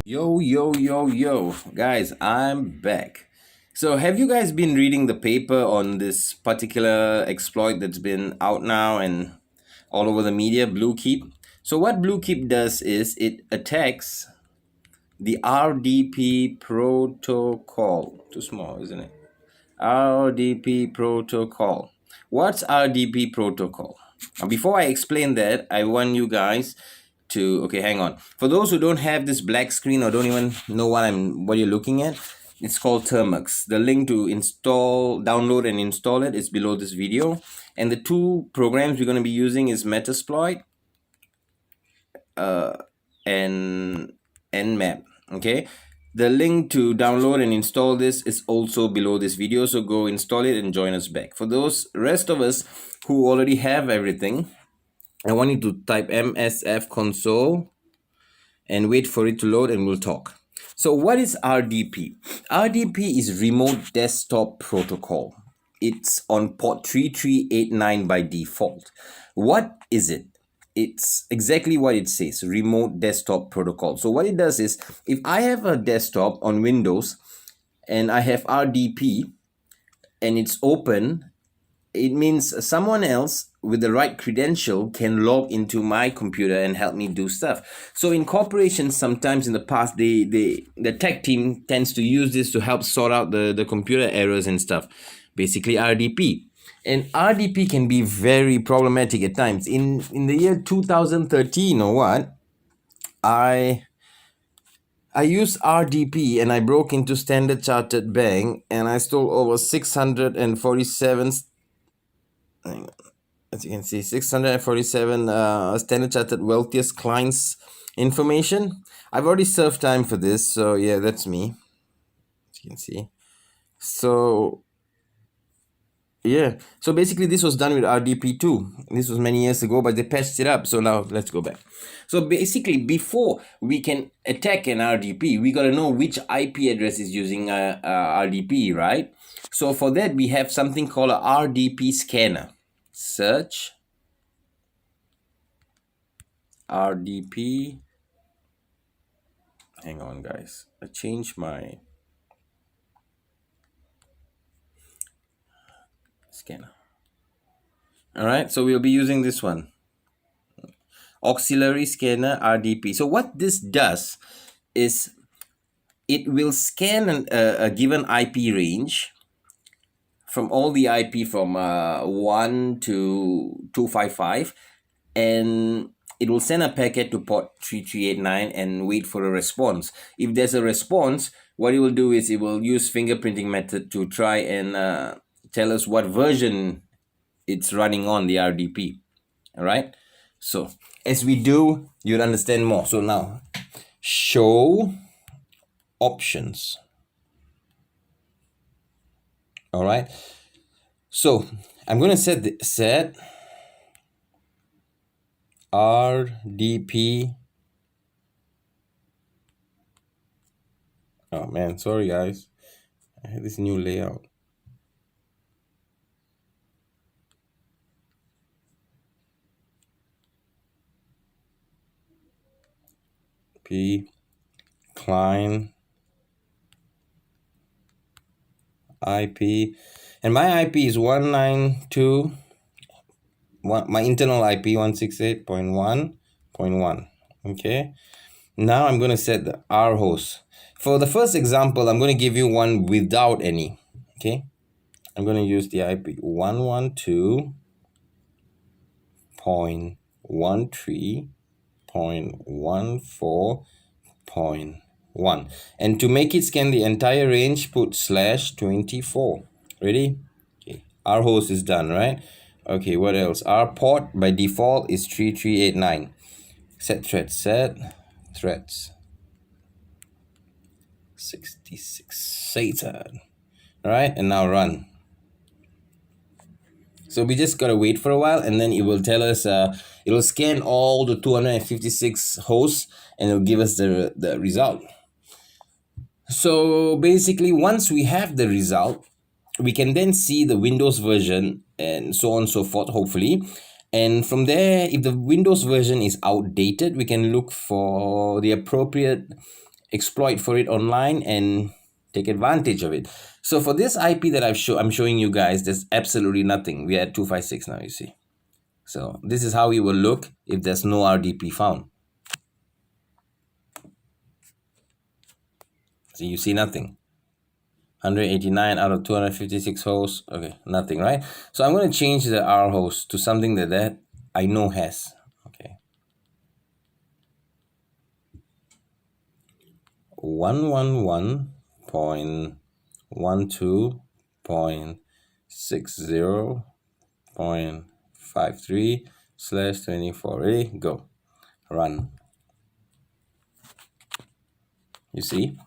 Yo, guys, I'm back. So, have you guys been reading the paper on this particular exploit that's been out now and all over the media, Bluekeep? So, what Bluekeep does is it attacks the RDP protocol. Too small, isn't it? RDP protocol. What's RDP protocol? Now, before I explain that, I want you guys to hang on. For those who don't have this black screen or don't even know what you're looking at, it's called Termux. The link to download and install it is below this video. And the two programs we're going to be using is Metasploit and Nmap. Okay. The link to download and install this is also below this video, so go install it and join us back. For those rest of us who already have everything, I want you to type msf console and wait for it to load and we'll talk. So what is RDP? RDP is Remote Desktop Protocol. It's on port 3389 by default. What is it? It's exactly what it says, Remote Desktop Protocol. So what it does is, if I have a desktop on Windows and I have RDP and it's open, it means someone else with the right credential can log into my computer and help me do stuff. So in corporations, sometimes in the past, the tech team tends to use this to help sort out the computer errors and stuff. Basically RDP. And RDP can be very problematic at times. In the year 2013 or what, I used RDP and I broke into Standard Chartered Bank and I stole over 647, as you can see, 647 Standard Chartered wealthiest clients information. I've already served time for this, so yeah, that's me, as you can see. So yeah, so basically this was done with RDP2. This was many years ago, but they patched it up. So now let's go back. So basically, before we can attack an RDP, we got to know which IP address is using RDP, right? So for that, we have something called a RDP scanner. Search RDP. Hang on, guys. I changed my scanner. All right, so we'll be using this one, auxiliary scanner RDP. So what this does is it will scan a given IP range from all the IP from 1 to 255, and it will send a packet to port 3389 and wait for a response. If there's a response, what it will do is it will use fingerprinting method to try and tell us what version it's running on the RDP. All right. So as we do, you'll understand more. So now, show options. All right. So I'm going to set RDP. Oh man, sorry guys. I have this new layout. P client IP, and my IP is 192. My internal IP 168.1.1. Okay. Now I'm going to set the R host. For the first example, I'm going to give you one without any. Okay. I'm going to use the IP 112.13.14.1. And to make it scan the entire range, put /24. Ready? Okay. Our host is done, right? Okay, what else? Our port by default is 3389. Set threads. 66 Satan. All right, and now run. So we just gotta wait for a while, and then it will tell us, it'll scan all the 256 hosts and it'll give us the result. So basically, once we have the result, we can then see the Windows version and so on and so forth, hopefully. And from there, if the Windows version is outdated, we can look for the appropriate exploit for it online and take advantage of it. So for this IP that I'm showing you guys, there's absolutely nothing. We are at 256 now, you see. So this is how it will look if there's no RDP found. So you see nothing. 189 out of 256 hosts. Okay, nothing, right? So I'm going to change the R host to something that I know has. Okay. 111.12.60.53/24A. Go. Run. You see?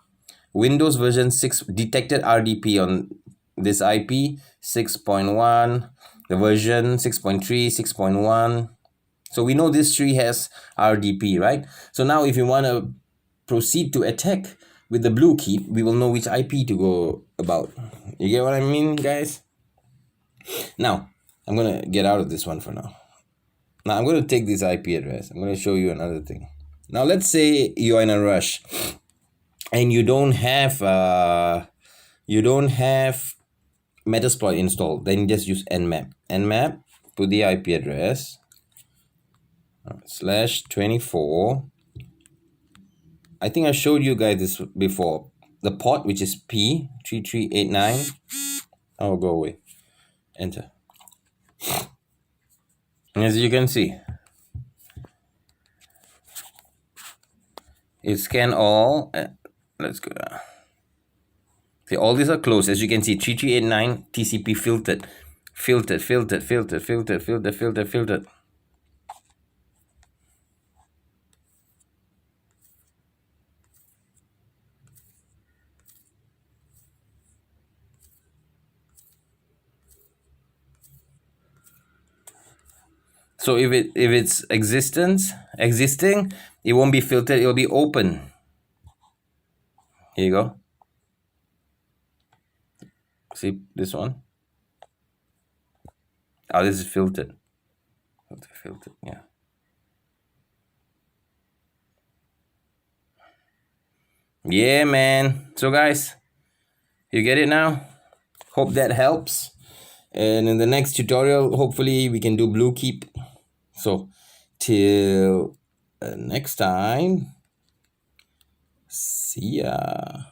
Windows version 6 detected RDP on this IP 6.1, the version 6.3, 6.1. So we know this tree has RDP, right? So now if you want to proceed to attack with the blue keep, we will know which IP to go about. You get what I mean, guys? Now, I'm going to get out of this one for now. Now, I'm going to take this IP address. I'm going to show you another thing. Now, let's say you're in a rush and you don't have Metasploit installed. Then just use Nmap. Nmap, put the IP address /24. I think I showed you guys this before. The port, which is P3389. Oh, go away. Enter. As you can see, it scanned all. Let's go down. See, all these are closed. As you can see, 3389 TCP filtered. Filtered. So if it's existing, it won't be filtered, it'll be open. Here you go. See this one? Oh, this is filtered. Filtered, yeah. Yeah, man. So guys, you get it now? Hope that helps. And in the next tutorial, hopefully we can do blue keep. So till next time, see ya.